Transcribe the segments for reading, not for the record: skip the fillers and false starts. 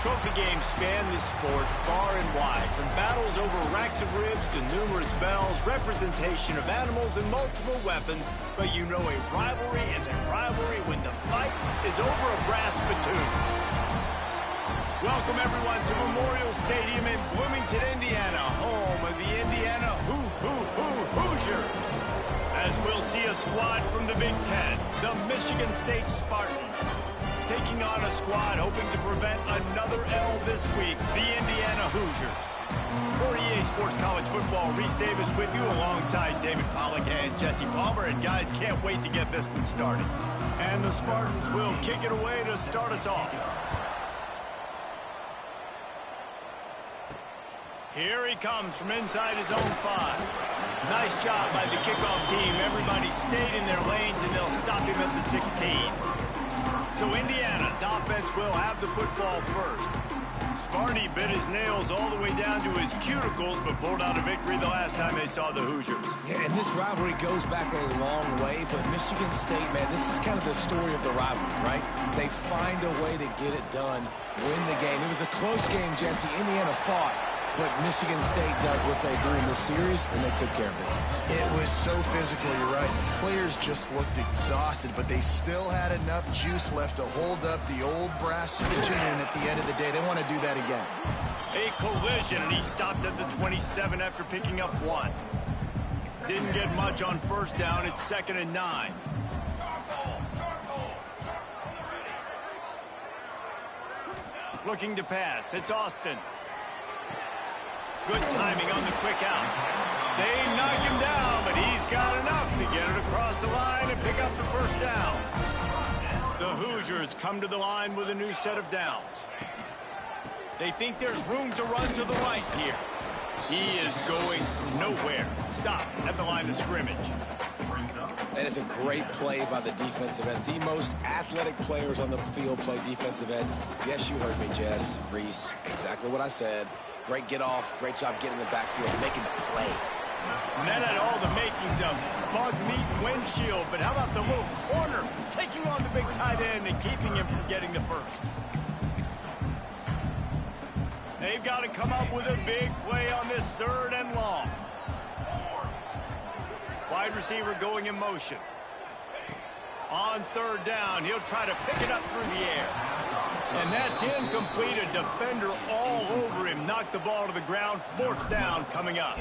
Trophy games span this sport far and wide, from battles over racks of ribs to numerous bells, representation of animals, and multiple weapons. But you know a rivalry is a rivalry when the fight is over a brass spittoon. Welcome, everyone, to Memorial Stadium in Bloomington, Indiana, home of the Indiana Hoosiers. As we'll see a squad from the Big Ten, the Michigan State Spartans, taking on a squad hoping to prevent another L this week, the Indiana Hoosiers. For EA Sports College Football, Reese Davis with you alongside David Pollack and Jesse Palmer. And guys, can't wait to get this one started. And the Spartans will kick it away to start us off. Here he comes from inside his own 5. Nice job by the kickoff team. Everybody stayed in their lanes, and they'll stop him at the 16. So Indiana's offense will have the football first. Sparty bit his nails all the way down to his cuticles, but pulled out a victory the last time they saw the Hoosiers. Yeah, and this rivalry goes back a long way, but Michigan State, man, this is kind of the story of the rivalry, right? They find a way to get it done, win the game. It was a close game, Jesse. Indiana fought, but Michigan State does what they do in this series, and they took care of business. It was so physical, you're right. The players just looked exhausted, but they still had enough juice left to hold up the old brass spittoon at the end of the day. They want to do that again. A collision, and he stopped at the 27 after picking up 1. Didn't get much on first down. It's 2nd and 9. Looking to pass. It's Austin. Good timing on the quick out. They knock him down, but he's got enough to get it across the line and pick up the first down. The Hoosiers come to the line with a new set of downs. They think there's room to run to the right here. He is going nowhere. Stop at the line of scrimmage. And it's a great play by the defensive end. The most athletic players on the field play defensive end. Yes, you heard me, Jess, Reese. Exactly what I said. Great get off. Great job getting the backfield, making the play. And that had all the makings of bug meat windshield. But how about the little corner taking on the big tight end and keeping him from getting the first? They've got to come up with a big play on this 3rd and long. Wide receiver going in motion. On 3rd down, he'll try to pick it up through the air. And that's incomplete. A defender all over him. Knocked the ball to the ground. 4th down coming up.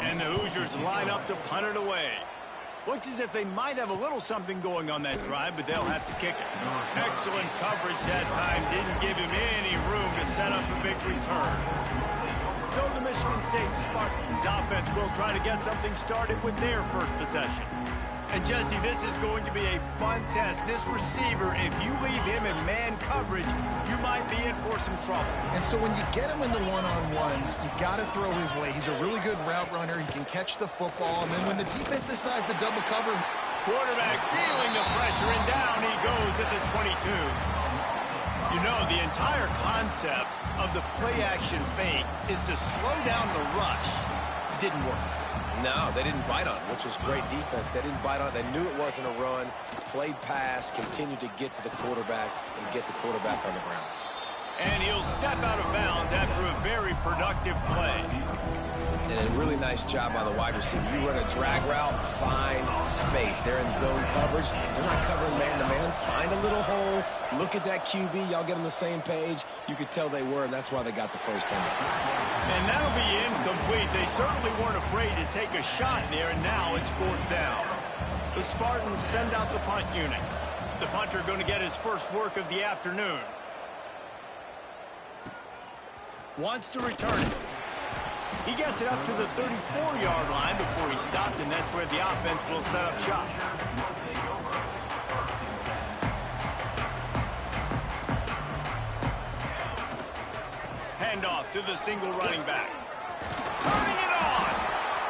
And the Hoosiers line up to punt it away. Looks as if they might have a little something going on that drive, but they'll have to kick it. Excellent coverage that time. Didn't give him any room to set up a big return. So the Michigan State Spartans offense will try to get something started with their first possession. And Jesse, this is going to be a fun test. This receiver, if you leave him in man coverage, you might be in for some trouble. And so when you get him in the one-on-ones, you got to throw his way. He's a really good route runner. He can catch the football. And then when the defense decides to double cover him, quarterback feeling the pressure, and down he goes at the 22. You know, the entire concept of the play-action fake is to slow down the rush. It didn't work. No, they didn't bite on it, which was great defense. They didn't bite on it. They knew it wasn't a run. Played pass, continued to get to the quarterback and get the quarterback on the ground. And he'll step out of bounds after a very productive play. And a really nice job by the wide receiver. You run a drag route, find space. They're in zone coverage. They're not covering man-to-man. Find a little hole. Look at that QB. Y'all get on the same page. You could tell they were, and that's why they got the first down. And that'll be incomplete. They certainly weren't afraid to take a shot there, and now it's 4th down. The Spartans send out the punt unit. The punter going to get his first work of the afternoon. Wants to return it. He gets it up to the 34-yard line before he stopped, and that's where the offense will set up shop. Handoff to the single running back. Turning it on!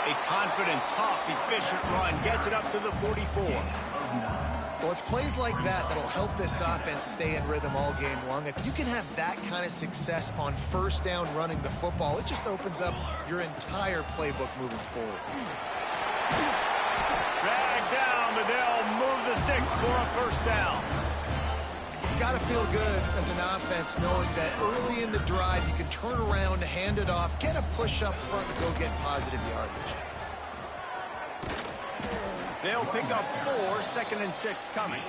A confident, tough, efficient run gets it up to the 44. well, it's plays like that that'll help this offense stay in rhythm all game long. If you can have that kind of success on first down running the football, it just opens up your entire playbook moving forward. Drag down, but they'll move the sticks for a first down. It's got to feel good as an offense knowing that early in the drive you can turn around, hand it off, get a push up front, and go get positive yardage. They'll pick up 4, 2nd and 6 coming.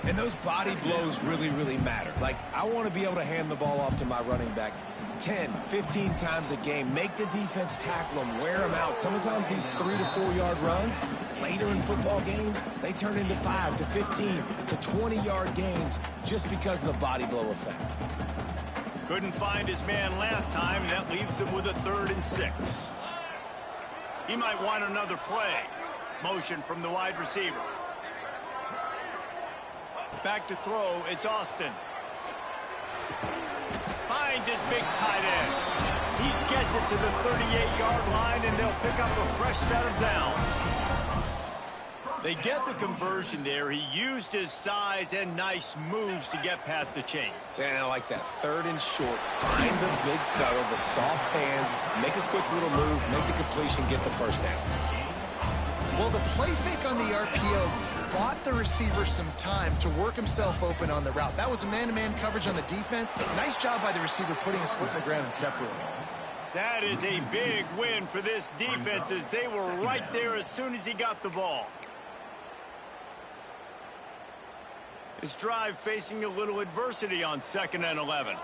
And those body blows really, really matter. Like, I want to be able to hand the ball off to my running back 10, 15 times a game. Make the defense tackle them, wear them out. Sometimes these 3 to 4 yard runs, later in football games, they turn into 5 to 15 to 20 yard gains just because of the body blow effect. Couldn't find his man last time, and that leaves him with a 3rd and 6. He might want another play. Motion from the wide receiver. Back to throw, it's Austin. Finds his big tight end. He gets it to the 38-yard line, and they'll pick up a fresh set of downs. They get the conversion there. He used his size and nice moves to get past the chains. And I like that 3rd and short. Find the big fella, the soft hands, make a quick little move, make the completion, get the first down. Well, the play fake on the RPO bought the receiver some time to work himself open on the route. That was a man-to-man coverage on the defense. Nice job by the receiver putting his foot in the ground and separating. That is a big win for this defense as they were right there as soon as he got the ball. This drive facing a little adversity on 2nd and 11.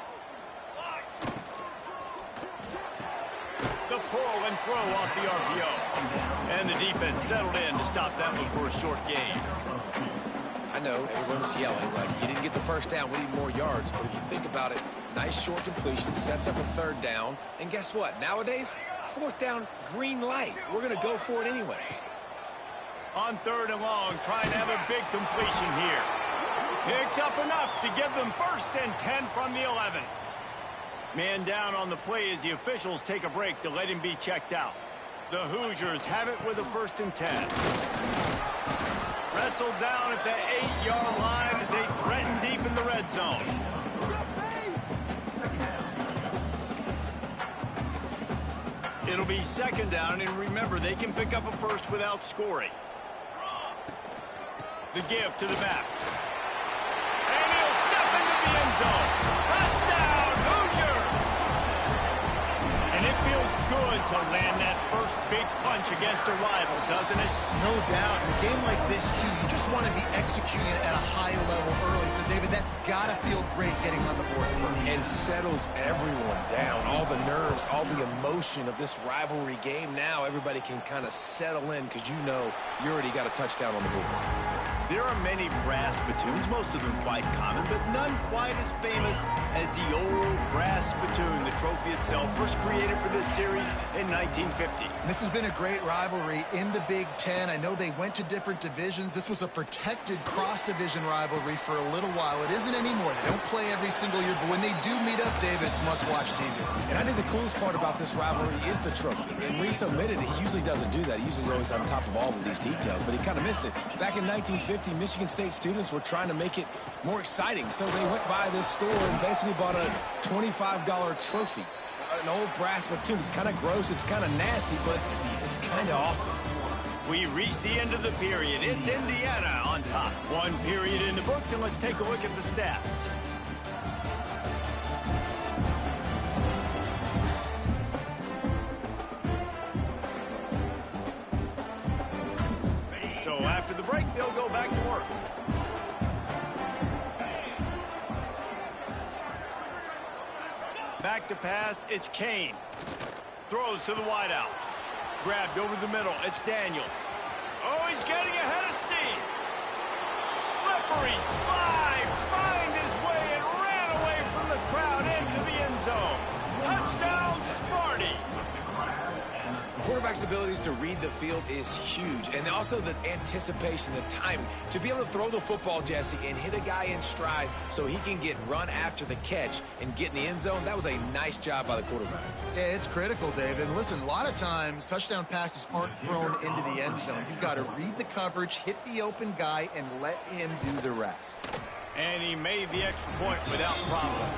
The pull and throw off the RPO. And the defense settled in to stop that one for a short gain. I know everyone's yelling like, you didn't get the first down, we need more yards. But if you think about it, nice short completion, sets up a 3rd down. And guess what? Nowadays, 4th down, green light. We're going to go for it anyways. On 3rd and long, trying to have a big completion here. Picks up enough to give them 1st and 10 from the 11. Man down on the play as the officials take a break to let him be checked out. The Hoosiers have it with a 1st and 10. Wrestled down at the 8-yard line as they threaten deep in the red zone. It'll be 2nd down, and remember, they can pick up a 1st without scoring. The give to the back. And he'll step into the end zone. Touchdown, Hoosiers! And it feels good to land that first big punch against a rival, doesn't it? No doubt. In a game like this, too, you just want to be executing at a high level early. So, David, that's got to feel great getting on the board first. And settles everyone down. All the nerves, all the emotion of this rivalry game. Now everybody can kind of settle in because you know you already got a touchdown on the board. There are many brass spittoons, most of them quite common, but none quite as famous as the old brass spittoon, the trophy itself, first created for this series in 1950. This has been a great rivalry in the Big Ten. I know they went to different divisions. This was a protected cross-division rivalry for a little while. It isn't anymore. They don't play every single year, but when they do meet up, David, it's must-watch TV. And I think the coolest part about this rivalry is the trophy. And Reese omitted it. He usually doesn't do that. He usually always on top of all of these details, but he kind of missed it. Back in 1950, Michigan State students were trying to make it more exciting, so they went by this store and basically bought a $25 trophy. An old brass spittoon. It's kind of gross, it's kind of nasty, but it's kind of awesome. We reached the end of the period. It's Indiana on top. 1 period in the books, and let's take a look at the stats. So after the break, they'll go back to work. Back to pass, it's Kane. Throws to the wideout. Grabbed over the middle, it's Daniels. Oh, he's getting ahead of steam. Slippery slide, find his way and ran away from the crowd into the end zone. Touchdown, Sparty. Quarterback's abilities to read the field is huge, and also the anticipation, the timing. To be able to throw the football, Jesse, and hit a guy in stride so he can get run after the catch and get in the end zone, that was a nice job by the quarterback. Yeah, it's critical, David. And listen, a lot of times touchdown passes aren't thrown into the end zone. You've got to read the coverage, hit the open guy, and let him do the rest. And he made the extra point without problem.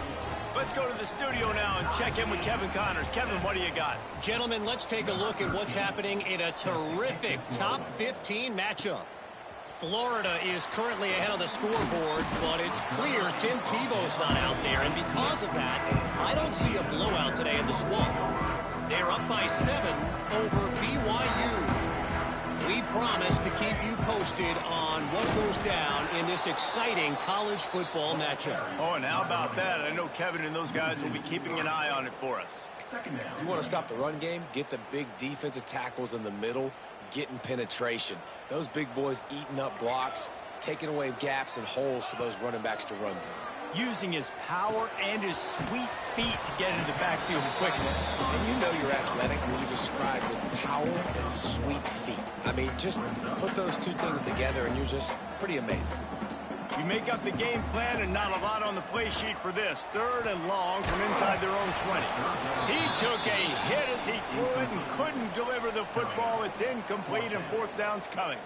Let's go to the studio now and check in with Kevin Connors. Kevin, what do you got? Gentlemen, let's take a look at what's happening in a terrific top 15 matchup. Florida is currently ahead of the scoreboard, but it's clear Tim Tebow's not out there, and because of that, I don't see a blowout today in the Swamp. They're up by 7 over BYU. We promise to keep you posted on what goes down in this exciting college football matchup. Oh, and how about that? I know Kevin and those guys will be keeping an eye on it for us. You want to stop the run game? Get the big defensive tackles in the middle, getting penetration. Those big boys eating up blocks, taking away gaps and holes for those running backs to run through. Using his power and his sweet feet to get into the backfield quickly. And you know you're athletic when you describe with power and sweet feet. I mean, just put those two things together and you're just pretty amazing. You make up the game plan and not a lot on the play sheet for this. 3rd and long from inside their own 20. He took a hit as he threw it and couldn't deliver the football. It's incomplete and 4th down's coming.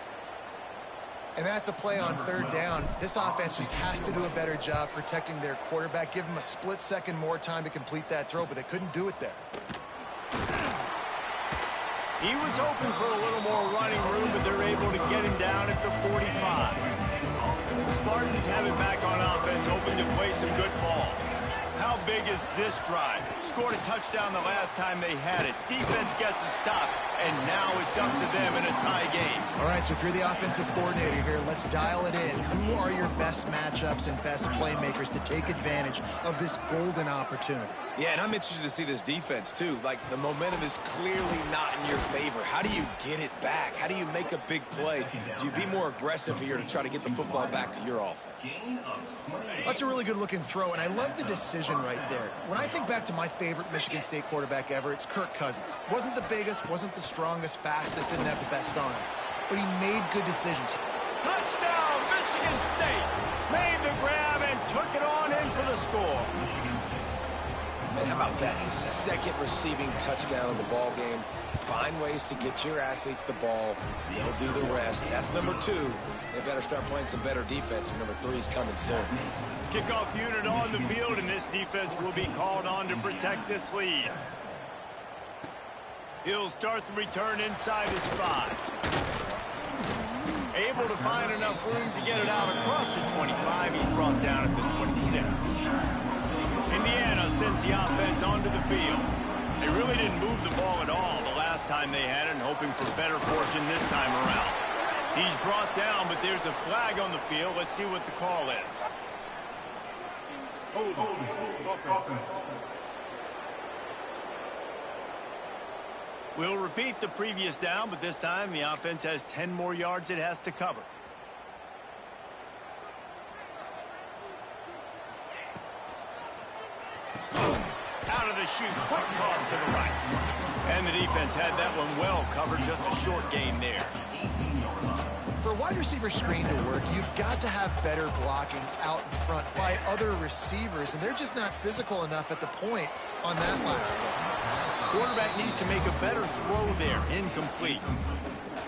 And that's a play on 3rd down. This offense just has to do a better job protecting their quarterback. Give him a split second more time to complete that throw, but they couldn't do it there. He was hoping for a little more running room, but they're able to get him down at the 45. The Spartans have it back on offense, hoping to play some good ball. How big is this drive? Scored a touchdown the last time they had it. Defense gets a stop, and now it's up to them in a tie game. All right, so if you're the offensive coordinator here, let's dial it in. Who are your best matchups and best playmakers to take advantage of this golden opportunity? Yeah, and I'm interested to see this defense, too. Like, the momentum is clearly not in your favor. How do you get it back? How do you make a big play? Do you be more aggressive here to try to get the football back to your offense? That's a really good-looking throw, and I love the decision right there. When I think back to my favorite Michigan State quarterback ever, it's Kirk Cousins. Wasn't the biggest, wasn't the strongest, fastest, didn't have the best arm, but he made good decisions. Touchdown, Michigan State! Made the grab and took it on in for the score. Man, how about that? His 2nd receiving touchdown of the ball game. Find ways to get your athletes the ball. They'll do the rest. That's number 2. They better start playing some better defense, and number 3 is coming soon. Kickoff unit on the field, and this defense will be called on to protect this lead. He'll start the return inside his 5. Able to find enough room to get it out across the 25. He's brought down at the 26. Indiana sends the offense onto the field. They really didn't move the ball at all the last time they had it, and hoping for better fortune this time around. He's brought down, but there's a flag on the field. Let's see what the call is. We'll repeat the previous down, but this time the offense has 10 more yards it has to cover. Out of the chute, quick toss to the right. And the defense had that one well covered, just a short gain there. For a wide receiver screen to work, you've got to have better blocking out in front by other receivers, and they're just not physical enough at the point on that last play. Quarterback needs to make a better throw there. Incomplete.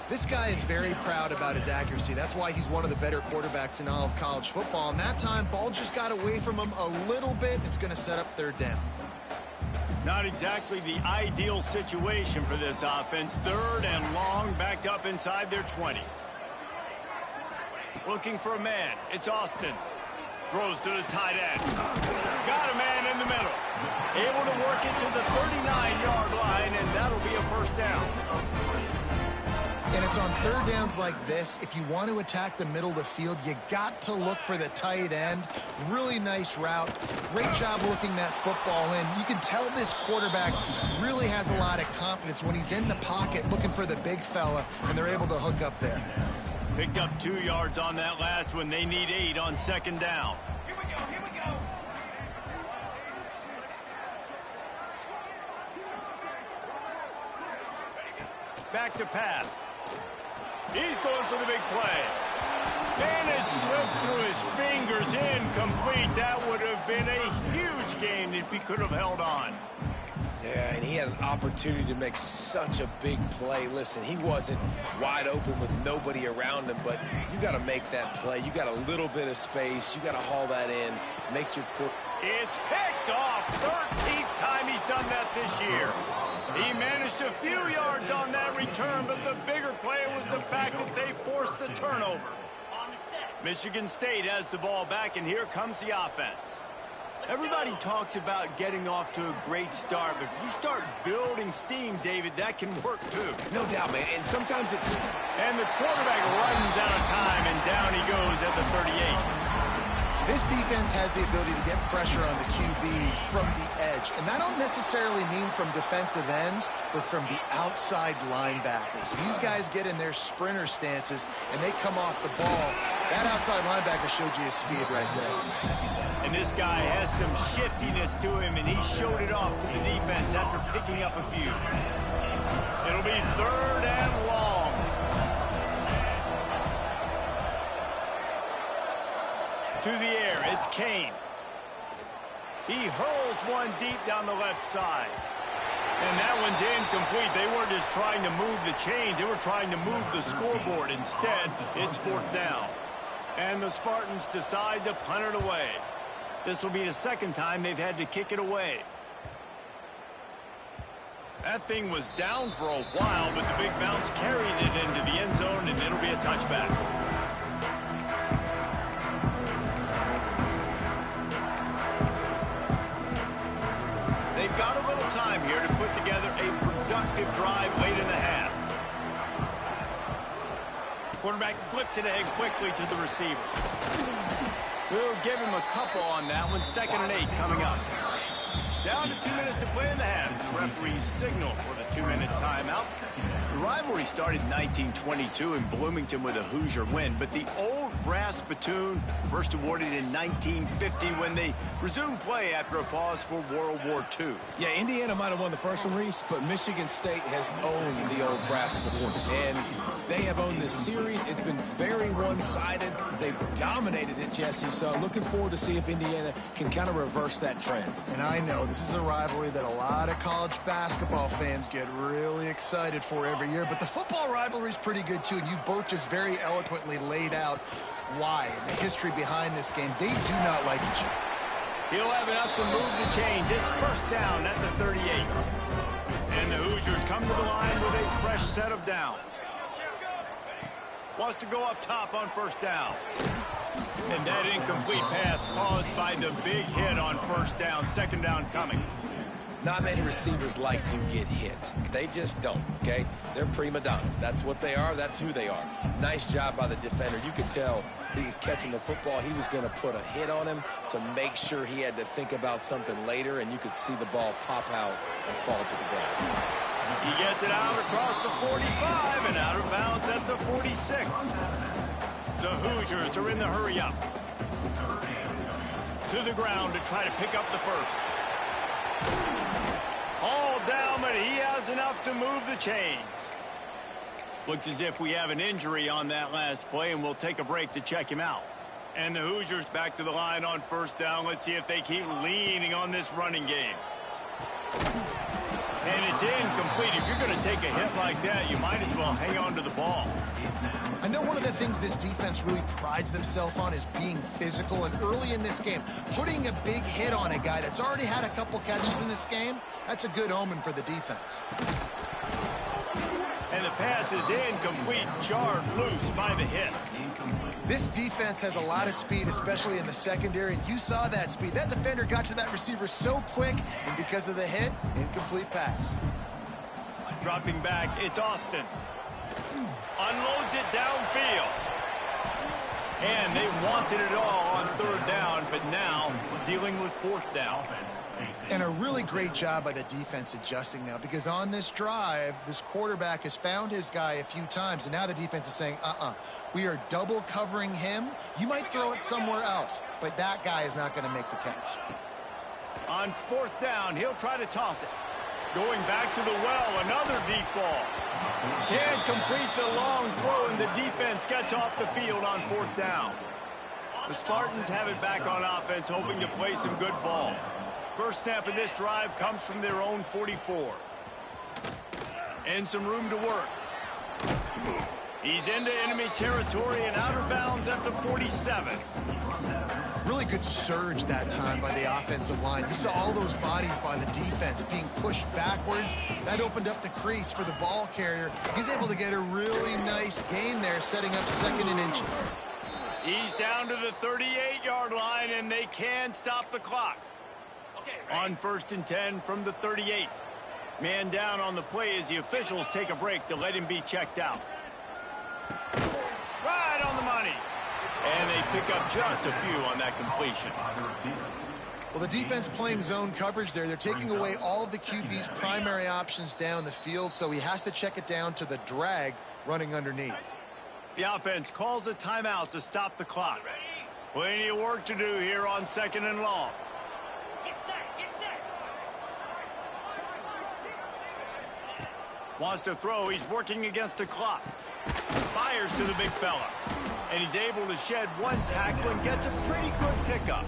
This guy is very proud about his accuracy. That's why he's one of the better quarterbacks in all of college football. And that time, ball just got away from him a little bit. It's going to set up 3rd down. Not exactly the ideal situation for this offense. 3rd and long, backed up inside their 20. Looking for a man. It's Austin. Throws to the tight end. Got a man in the middle. Able to work it to the 39-yard line, and that'll be a 1st down. And it's on 3rd downs like this. If you want to attack the middle of the field, you got to look for the tight end. Really nice route. Great job looking that football in. You can tell this quarterback really has a lot of confidence when he's in the pocket looking for the big fella, and they're able to hook up there. Picked up 2 yards on that last one. They need 8 on 2nd down. Here we go. Back to pass. He's going for the big play. And it slips through his fingers, incomplete. That would have been a huge gain if he could have held on. Yeah, and he had an opportunity to make such a big play. Listen, he wasn't wide open with nobody around him, but you got to make that play. You got a little bit of space. You got to haul that in, make your court. It's picked off. 13th time he's done that this year. He managed a few yards on that return, but the bigger play was the fact that they forced the turnover. Michigan State has the ball back, and here comes the offense. Everybody talks about getting off to a great start, but if you start building steam, David, that can work too. No doubt, man, and sometimes it's... And the quarterback runs out of time, and down he goes at the 38. This defense has the ability to get pressure on the QB from the edge. And that don't necessarily mean from defensive ends, but from the outside linebackers. These guys get in their sprinter stances, and they come off the ball. That outside linebacker showed you his speed right there. And this guy has some shiftiness to him, and he showed it off to the defense after picking up a few. It'll be 3rd and long. To the air, it's Kane. He hurls one deep down the left side. And that one's incomplete. They weren't just trying to move the chains. They were trying to move the scoreboard. Instead, it's 4th down. And the Spartans decide to punt it away. This will be the 2nd time they've had to kick it away. That thing was down for a while, but the big bounce carried it into the end zone, and it'll be a touchback. They've got a little time here to put together a productive drive late in the half. Quarterback flips it ahead quickly to the receiver. We'll give him a couple on that one. 2nd and 8 coming up. Down to 2 minutes to play in the half. Referees signal for the 2-minute timeout. The rivalry started in 1922 in Bloomington with a Hoosier win, but the old brass spittoon first awarded in 1950 when they resumed play after a pause for World War II. Yeah, Indiana might have won the first one, Reese, but Michigan State has owned the old brass spittoon. And they have owned this series. It's been very one-sided. They've dominated it, Jesse, so looking forward to see if Indiana can kind of reverse that trend. And I know this is a rivalry that a lot of college basketball fans get really excited for every year, but the football rivalry is pretty good too, and you both just very eloquently laid out why and the history behind this game. They do not like each other. He'll have enough to move the chains. It's 1st down at the 38. And the Hoosiers come to the line with a fresh set of downs. Wants to go up top on 1st down. And that incomplete pass caused by the big hit on 1st down. 2nd down coming. Not many receivers like to get hit. They just don't, okay? They're prima donnas. That's what they are. That's who they are. Nice job by the defender. You could tell he was catching the football. He was going to put a hit on him to make sure he had to think about something later, and you could see the ball pop out and fall to the ground. He gets it out across the 45 and out of bounds at the 46. The Hoosiers are in the hurry-up. To the ground to try to pick up the first. All down, but he has enough to move the chains. Looks as if we have an injury on that last play, and we'll take a break to check him out. And the Hoosiers back to the line on 1st down. Let's see if they keep leaning on this running game. And it's incomplete. If you're going to take a hit like that, you might as well hang on to the ball. I know one of the things this defense really prides themselves on is being physical, and early in this game, putting a big hit on a guy that's already had a couple catches in this game, that's a good omen for the defense. And the pass is incomplete, jarred loose by the hit. This defense has a lot of speed, especially in the secondary, and you saw that speed. That defender got to that receiver so quick, and because of the hit, incomplete pass. Dropping back, it's Austin. Unloads it downfield. And they wanted it all on 3rd down, but now dealing with 4th down. And a really great job by the defense adjusting now, because on this drive, this quarterback has found his guy a few times, and now the defense is saying, we are double covering him. You might throw it somewhere else, but that guy is not going to make the catch. On 4th down, he'll try to toss it. Going back to the well, another deep ball. Can't complete the long throw, and the defense gets off the field on 4th down. The Spartans have it back on offense, hoping to play some good ball. First snap of this drive comes from their own 44. And some room to work. He's into enemy territory and out of bounds at the 47. Really good surge that time by the offensive line. You saw all those bodies by the defense being pushed backwards. That opened up the crease for the ball carrier. He's able to get a really nice gain there, setting up 2nd and inches. He's down to the 38-yard line, and they can stop the clock. On 1st and 10 from the 38. Man down on the play as the officials take a break to let him be checked out. Right on the money. And they pick up just a few on that completion. Well, the defense playing zone coverage there. They're taking away all of the QB's primary options down the field, so he has to check it down to the drag running underneath. The offense calls a timeout to stop the clock. Plenty of work to do here on 2nd and long. Wants to throw. He's working against the clock. Fires to the big fella. And he's able to shed one tackle and gets a pretty good pickup.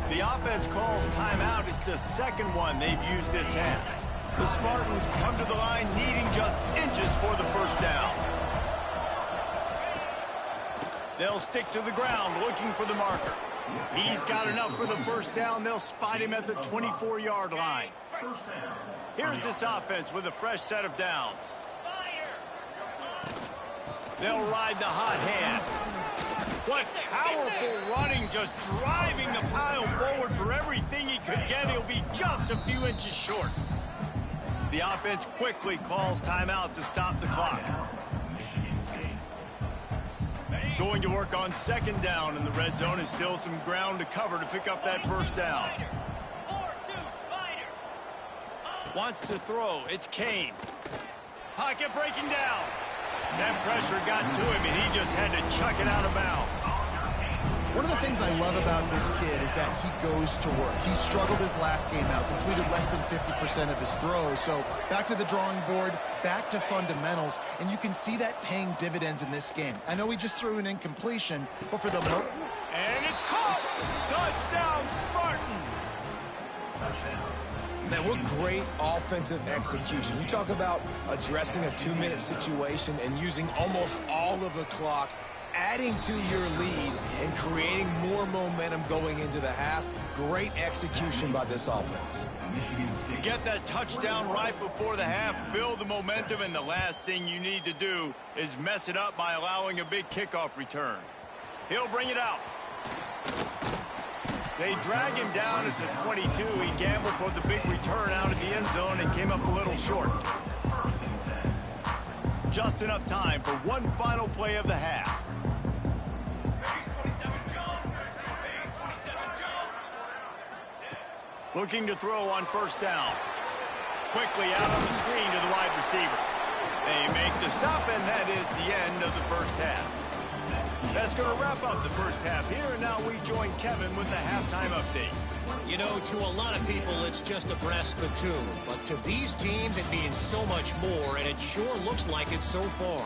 The offense calls timeout. It's the second one they've used this half. The Spartans come to the line needing just inches for the first down. They'll stick to the ground looking for the marker. He's got enough for the first down. They'll spot him at the 24-yard line. Here's this offense with a fresh set of downs. They'll ride the hot hand. What powerful running, just driving the pile forward for everything he could get. He'll be just a few inches short. The offense quickly calls timeout to stop the clock. Going to work on 2nd down in the red zone is still some ground to cover to pick up that first down. Wants to throw. It's Kane. Pocket breaking down. That pressure got to him, and he just had to chuck it out of bounds. One of the things I love about this kid is that he goes to work. He struggled his last game out, completed less than 50% of his throws. So back to the drawing board, back to fundamentals, and you can see that paying dividends in this game. I know he just threw an incompletion, but for the and it's caught! Touchdown, Spartans! Man, what great offensive execution. You talk about addressing a 2-minute situation and using almost all of the clock, adding to your lead and creating more momentum going into the half. Great execution by this offense. You get that touchdown right before the half, build the momentum, and the last thing you need to do is mess it up by allowing a big kickoff return. He'll bring it out. They drag him down at the 22. He gambled for the big return out of the end zone and came up a little short. Just enough time for one final play of the half. Looking to throw on 1st down. Quickly out on the screen to the wide receiver. They make the stop, and that is the end of the first half. That's going to wrap up the first half here, and now we join Kevin with the halftime update. You know, to a lot of people, it's just a brass platoon. But to these teams, it means so much more, and it sure looks like it so far.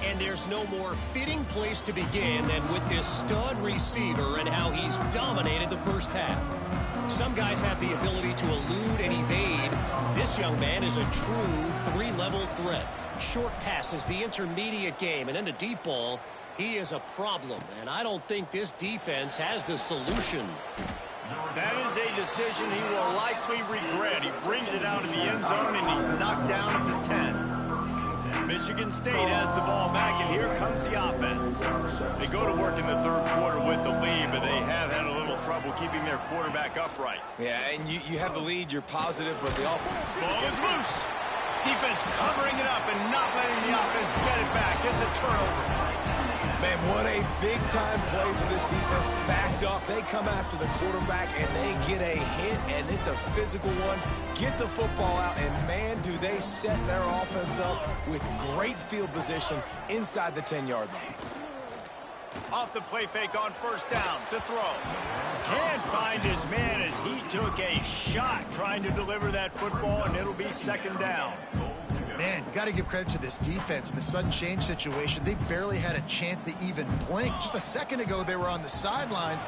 And there's no more fitting place to begin than with this stud receiver and how he's dominated the first half. Some guys have the ability to elude and evade. This young man is a true 3-level threat. Short passes, the intermediate game, and then the deep ball. He is a problem, and I don't think this defense has the solution. That is a decision he will likely regret. He brings it out of the end zone, and he's knocked down at the 10. Michigan State has the ball back, and here comes the offense. They go to work in the third quarter with the lead, but they have had a little trouble keeping their quarterback upright. Yeah, and you have the lead, you're positive, but the ball is loose. Defense covering it up and not letting the offense get it back. It's a turnover. Man, what a big-time play for this defense. Backed up, they come after the quarterback, and they get a hit, and it's a physical one. Get the football out, and man, do they set their offense up with great field position inside the 10-yard line. Off the play fake on 1st down to throw. Can't find his man as he took a shot trying to deliver that football, and it'll be 2nd down. Man, you got to give credit to this defense in the sudden change situation. They've barely had a chance to even blink. Just a second ago, they were on the sidelines.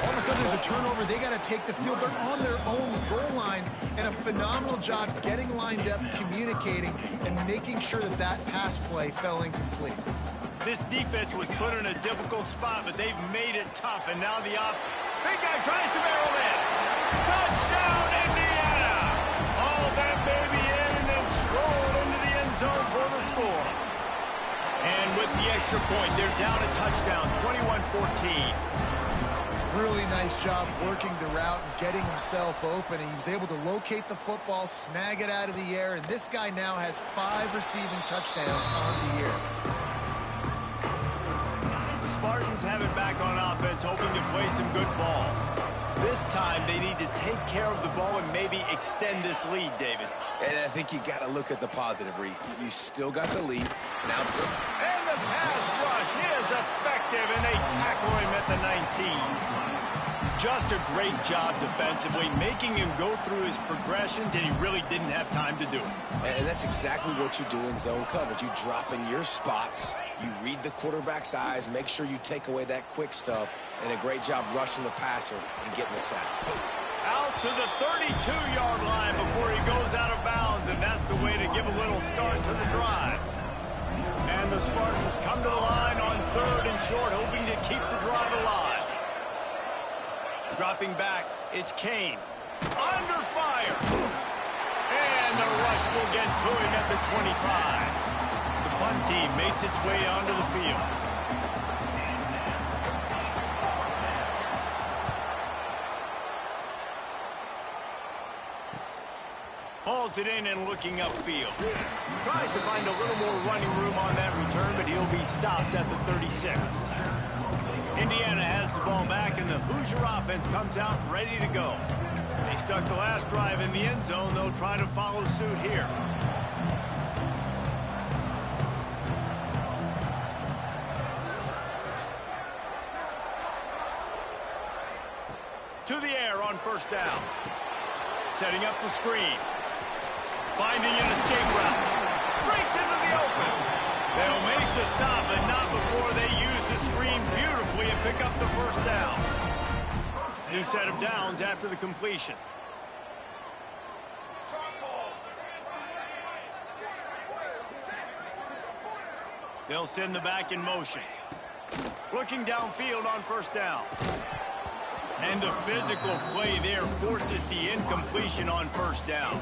All of a sudden, there's a turnover. They got to take the field. They're on their own goal line, and a phenomenal job getting lined up, communicating, and making sure that that pass play fell incomplete. This defense was put in a difficult spot, but they've made it tough, and now the big guy tries to barrel in. Touchdown, Indiana! All that baby in and then strolled into the end zone for the score. And with the extra point. They're down a touchdown, 21-14. Really nice job working the route and getting himself open. And he was able to locate the football, snag it out of the air, and this guy now has 5 receiving touchdowns on the year. The Spartans have it back on offense, hoping to play some good ball. This time, they need to take care of the ball and maybe extend this lead, David. And I think you got to look at the positive, Reese. You still got the lead. Now it's good. And the pass rush is effective, and they tackle him at the 19. Just a great job defensively, making him go through his progressions, and he really didn't have time to do it. And that's exactly what you do in zone coverage. You drop in your spots, you read the quarterback's eyes, make sure you take away that quick stuff, and a great job rushing the passer and getting the sack. Out to the 32-yard line before he goes out of bounds, and that's the way to give a little start to the drive. And the Spartans come to the line on 3rd and short, hoping to keep the drive alive. Dropping back, it's Kane. Under fire. And the rush will get to him at the 25. The punt team makes its way onto the field. Hauls it in and looking upfield. Tries to find a little more running room on that return, but he'll be stopped at the 36. Indiana has the ball back, and the Hoosier offense comes out ready to go. They stuck the last drive in the end zone. They'll try to follow suit here. To the air on 1st down. Setting up the screen. Finding an escape route. Breaks into the open. They'll make the stop, but not before they use the screen beautifully and pick up the 1st down. New set of downs after the completion. They'll send the back in motion. Looking downfield on 1st down. And the physical play there forces the incompletion on 1st down.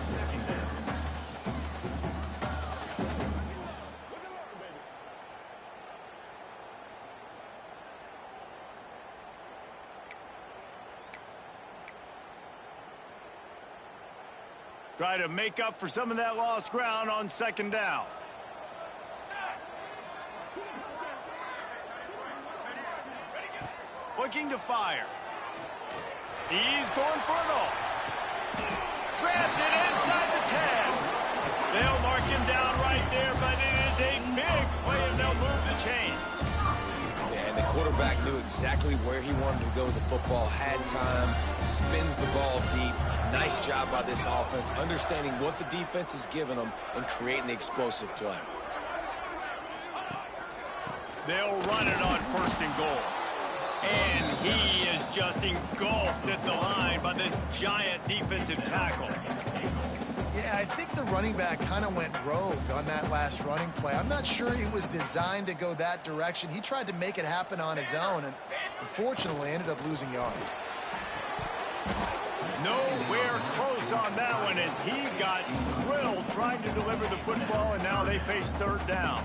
Try to make up for some of that lost ground on 2nd down. Looking to fire. He's going for it all. Grabs it inside the 10. They'll mark him down right there, but it is a big play, and they'll move the chains. Yeah, and the quarterback knew exactly where he wanted to go with the football, had time, spins the ball deep. Nice job by this offense, understanding what the defense is giving them and creating the explosive play. They'll run it on 1st and goal. And he is just engulfed at the line by this giant defensive tackle. Yeah, I think the running back kind of went rogue on that last running play. I'm not sure it was designed to go that direction. He tried to make it happen on his own, and unfortunately ended up losing yards. Nowhere close on that one as he got drilled trying to deliver the football, and now they face 3rd down.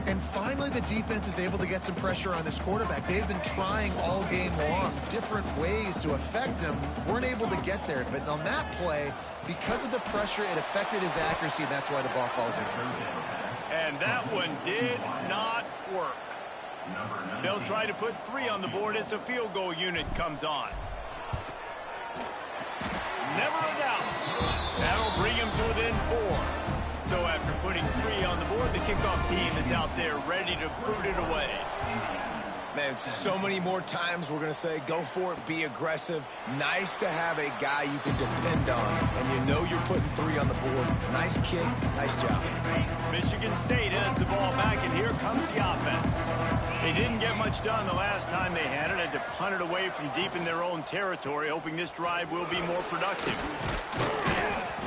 And finally, the defense is able to get some pressure on this quarterback. They've been trying all game long different ways to affect him. Weren't able to get there. But on that play, because of the pressure, it affected his accuracy, and that's why the ball falls in. And that one did not work. They'll try to put 3 on the board as the field goal unit comes on. Never a doubt. That'll bring him to within 4. So after putting 3 on the board, the kickoff team is out there ready to boot it away. Man, so many more times we're going to say, go for it, be aggressive. Nice to have a guy you can depend on, and you know you're putting 3 on the board. Nice kick, nice job. Michigan State has the ball back, and here comes the offense. They didn't get much done the last time they had it. Had to punt it away from deep in their own territory, hoping this drive will be more productive.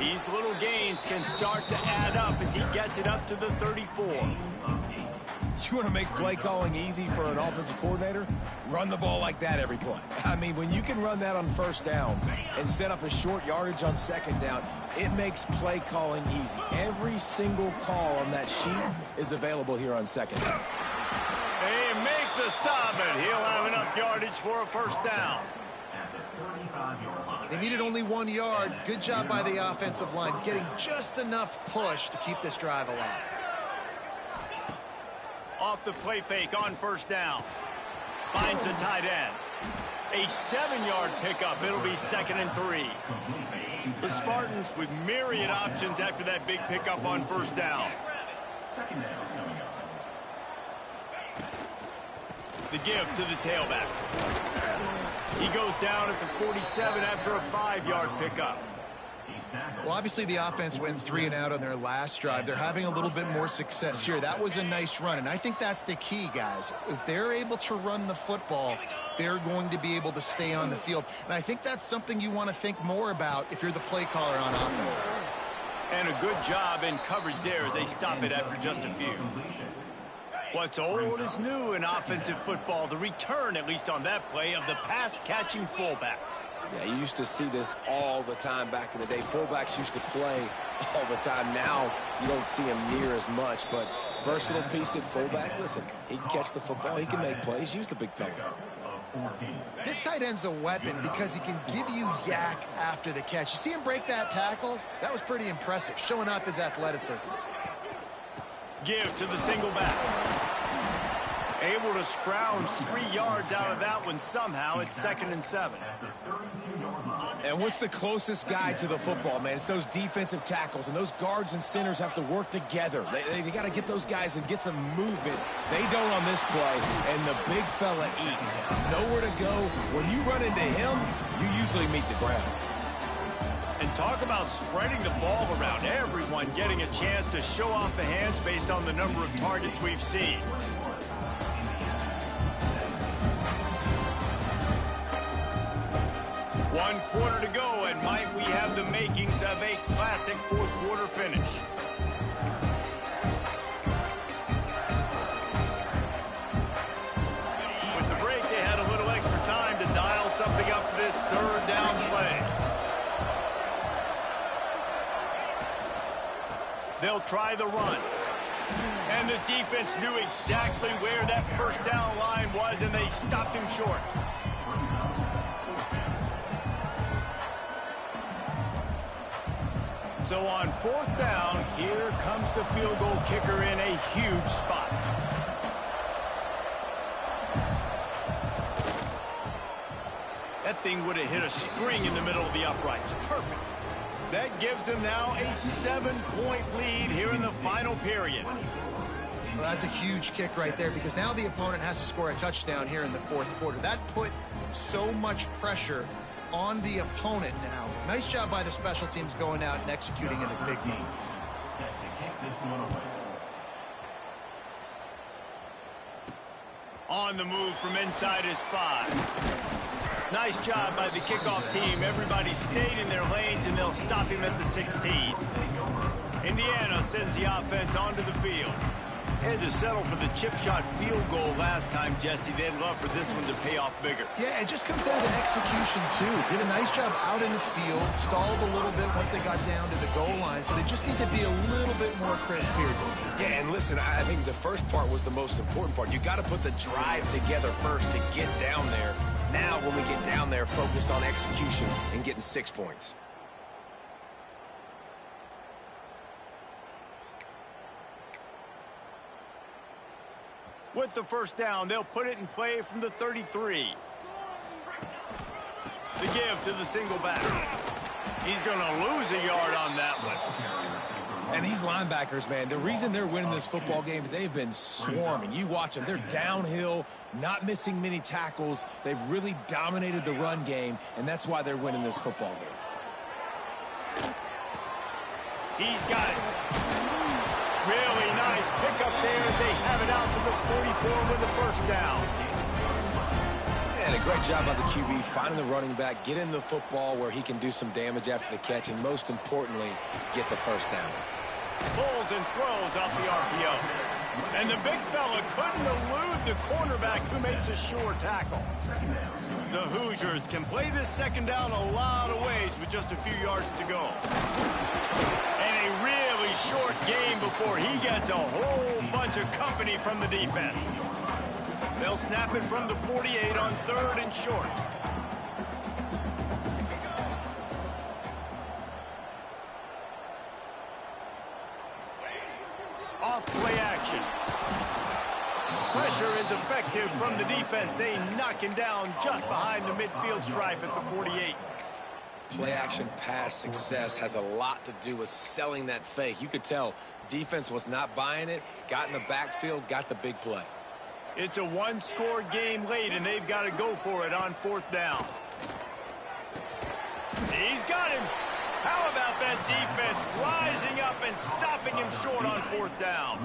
These little gains can start to add up as he gets it up to the 34. You want to make play calling easy for an offensive coordinator? Run the ball like that every play. I mean, when you can run that on 1st down and set up a short yardage on 2nd down, it makes play calling easy. Every single call on that sheet is available here on 2nd down. They make the stop, and he'll have enough yardage for a first down. They needed only 1 yard. Good job by the offensive line, getting just enough push to keep this drive alive. Off the play fake on first down. Finds the tight end. A 7-yard pickup. It'll be 2nd and 3. The Spartans with myriad options after that big pickup on first down. The give to the tailback. He goes down at the 47 after a 5-yard pickup. Well, obviously the offense went 3 and out on their last drive. They're having a little bit more success here. That was a nice run, and I think that's the key, guys. If they're able to run the football, they're going to be able to stay on the field. And I think that's something you want to think more about if you're the play caller on offense. And a good job in coverage there as they stop it after just a few. What's old is new in offensive football. The return, at least on that play, of the pass-catching fullback. Yeah, you used to see this all the time back in the day. Fullbacks used to play all the time. Now you don't see him near as much, but versatile piece at fullback. Listen, he can catch the football. He can make plays. Use the big fella. This tight end's a weapon because he can give you yak after the catch. You see him break that tackle? That was pretty impressive, showing off his athleticism. Give to the single back. Able to scrounge 3 yards out of that one somehow. It's 2nd and 7. And what's the closest guy to the football, man? It's those defensive tackles, and those guards and centers have to work together. They got to get those guys and get some movement. They don't on this play, and the big fella eats. Nowhere to go. When you run into him, you usually meet the ground. And talk about spreading the ball around. Everyone getting a chance to show off the hands based on the number of targets we've seen. One quarter to go, and might we have the makings of a classic fourth-quarter finish. With the break, they had a little extra time to dial something up for this third down play. They'll try the run. And the defense knew exactly where that first down line was, and they stopped him short. So on fourth down, here comes the field goal kicker in a huge spot. That thing would have hit a string in the middle of the uprights. Perfect. That gives them now a 7-point lead here in the final period. Well, that's a huge kick right there because now the opponent has to score a touchdown here in the fourth quarter. That put so much pressure on the opponent now. Nice job by the special teams going out and executing in a big moment. On the move from inside his 5. Nice job by the kickoff team. Everybody stayed in their lanes, and they'll stop him at the 16. Indiana sends the offense onto the field. They had to settle for the chip shot field goal last time, Jesse. They'd love for this one to pay off bigger. Yeah, it just comes down to execution, too. Did a nice job out in the field, stalled a little bit once they got down to the goal line, so they just need to be a little bit more crisp here. Yeah, and listen, I think the first part was the most important part. You got to put the drive together first to get down there. Now, when we get down there, focus on execution and getting 6 points. With the first down, they'll put it in play from the 33. The give to the single back. He's going to lose a yard on that one. And these linebackers, man, the reason they're winning this football game is they've been swarming. You watch them. They're downhill, not missing many tackles. They've really dominated the run game, and that's why they're winning this football game. He's got it. Really nice pickup there as they have it out to the 44 with the first down. And a great job by the QB finding the running back, get him the football where he can do some damage after the catch, and most importantly, get the first down. Pulls and throws off the RPO. And the big fella couldn't elude the cornerback who makes a sure tackle. The Hoosiers can play this second down a lot of ways with just a few yards to go. And a really short game before he gets a whole bunch of company from the defense. They'll snap it from the 48 on 3rd and short. Off play action. Pressure is effective from the defense. They knock him down just behind the midfield stripe at the 48. Play action pass success has a lot to do with selling that fake. You could tell defense was not buying it, got in the backfield, got the big play. It's a one-score game late, and they've got to go for it on 4th down. He's got him. How about that defense rising up and stopping him short on 4th down?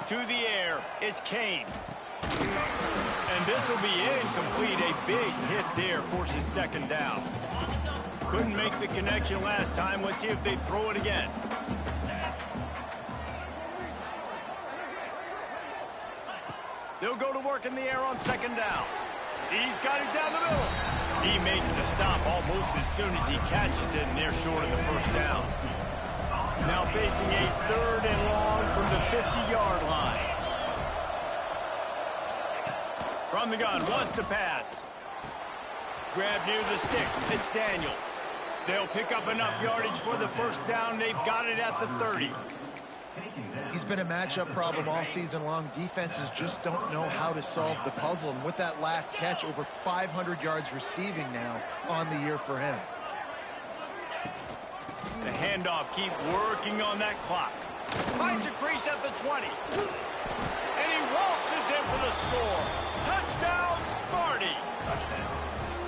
To the air, it's Kane. And this will be incomplete. A big hit there forces 2nd down. Couldn't make the connection last time. Let's see if they throw it again. They'll go to work in the air on 2nd down. He's got it down the middle. He makes the stop almost as soon as he catches it, and they're short of the 1st down. Now facing a 3rd and long from the 50-yard line. From the gun, wants to pass. Grab near the sticks. It's Daniels. They'll pick up enough yardage for the 1st down. They've got it at the 30. He's been a matchup problem all season long. Defenses just don't know how to solve the puzzle. And with that last catch, over 500 yards receiving now on the year for him. The handoff, keep working on that clock. Finds a crease at the 20. And he waltzes in for the score. Touchdown, Smarty.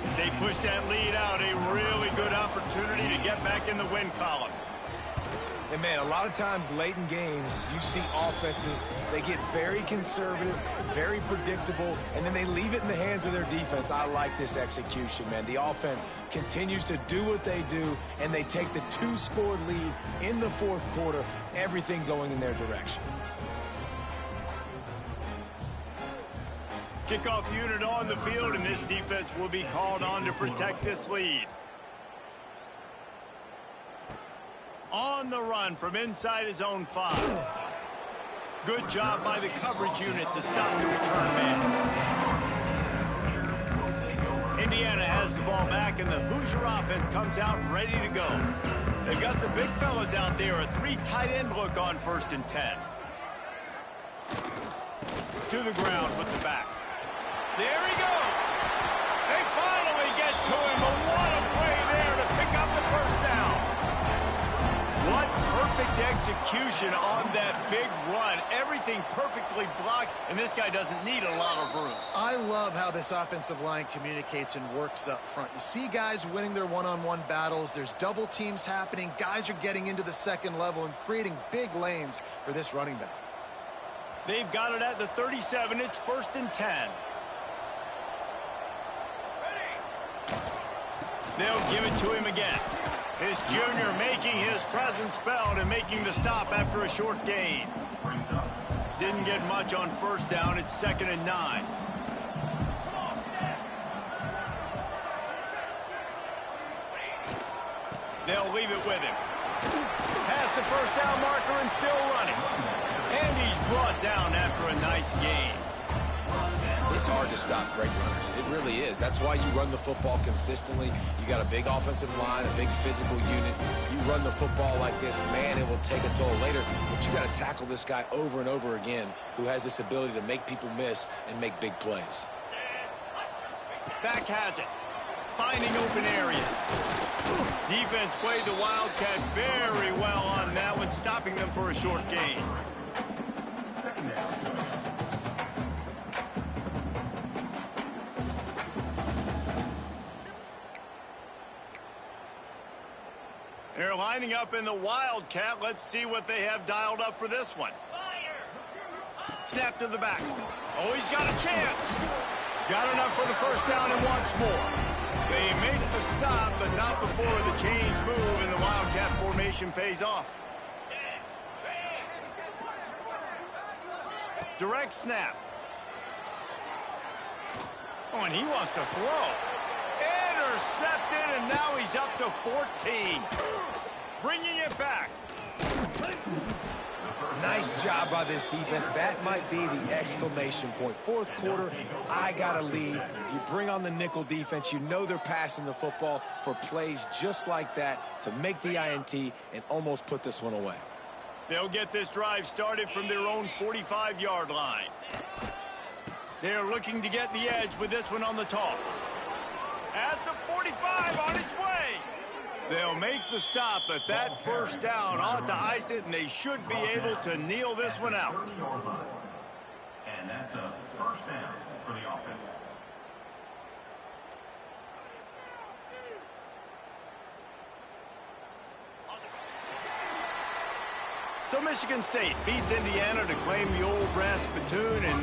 As they push that lead out, a really good opportunity to get back in the win column. And, man, a lot of times late in games, you see offenses, they get very conservative, very predictable, and then they leave it in the hands of their defense. I like this execution, man. The offense continues to do what they do, and they take the 2-score lead in the 4th quarter, everything going in their direction. Kickoff unit on the field, and this defense will be called on to protect this lead. On the run from inside his own 5. Good job by the coverage unit to stop the return man. Indiana has the ball back, and the Hoosier offense comes out ready to go. They've got the big fellas out there, a 3 tight end look on 1st and 10. To the ground with the back. There he goes. They finally get to him, but what a play there to pick up the 1st down. What perfect execution on that big run. Everything perfectly blocked, and this guy doesn't need a lot of room. I love how this offensive line communicates and works up front. You see guys winning their one-on-one battles. There's double teams happening. Guys are getting into the 2nd level and creating big lanes for this running back. They've got it at the 37. It's 1st and 10. They'll give it to him again. His junior making his presence felt and making the stop after a short gain. Didn't get much on 1st down. It's 2nd and 9. They'll leave it with him. Past the 1st down marker and still running. And he's brought down after a nice gain. It's hard to stop great runners. It really is. That's why you run the football consistently. You got a big offensive line, a big physical unit. You run the football like this, man, it will take a toll later. But you got to tackle this guy over and over again who has this ability to make people miss and make big plays. Back has it. Finding open areas. Defense played the Wildcat very well on that one, stopping them for a short gain. They're lining up in the Wildcat. Let's see what they have dialed up for this one. Snap to the back. Oh, he's got a chance. Got enough for the 1st down and wants more. They make the stop, but not before the change move, and the Wildcat formation pays off. Direct snap. Oh, and he wants to throw. Intercepted, and now he's up to 14. Bringing it back. Nice job by this defense. That might be the exclamation point. Fourth quarter, I got a lead. You bring on the nickel defense. You know they're passing the football for plays just like that to make the INT and almost put this one away. They'll get this drive started from their own 45-yard line. They're looking to get the edge with this one on the toss. At the 45, on its way. They'll make the stop, but that first down ought to ice it, and they should be able to kneel this one out. And that's a first down for the offense. So Michigan State beats Indiana to claim the old brass spittoon, and